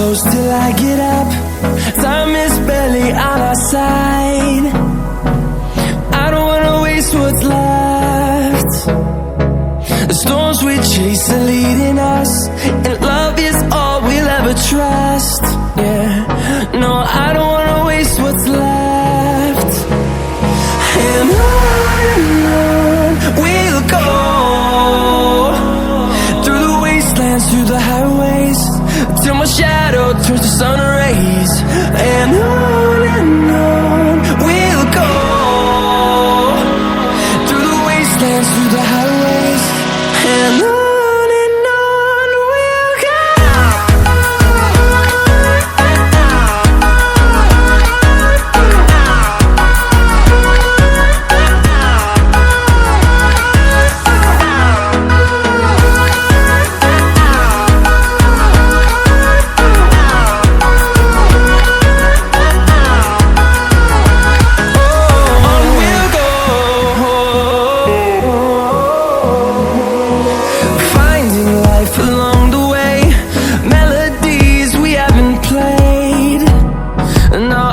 close till I get up. Time is barely on our side. I don't wanna waste what's left. The storms we chase are leading us, and love is all we'll ever trust. Yeah, no, I don't wanna waste what's left. And on we'll go, through the wastelands, through the highways, till my shadow turns to sun rays. And on we'll go, through the wastelands, through the highways, and on we'll go. Along the way, melodies we haven't played. Now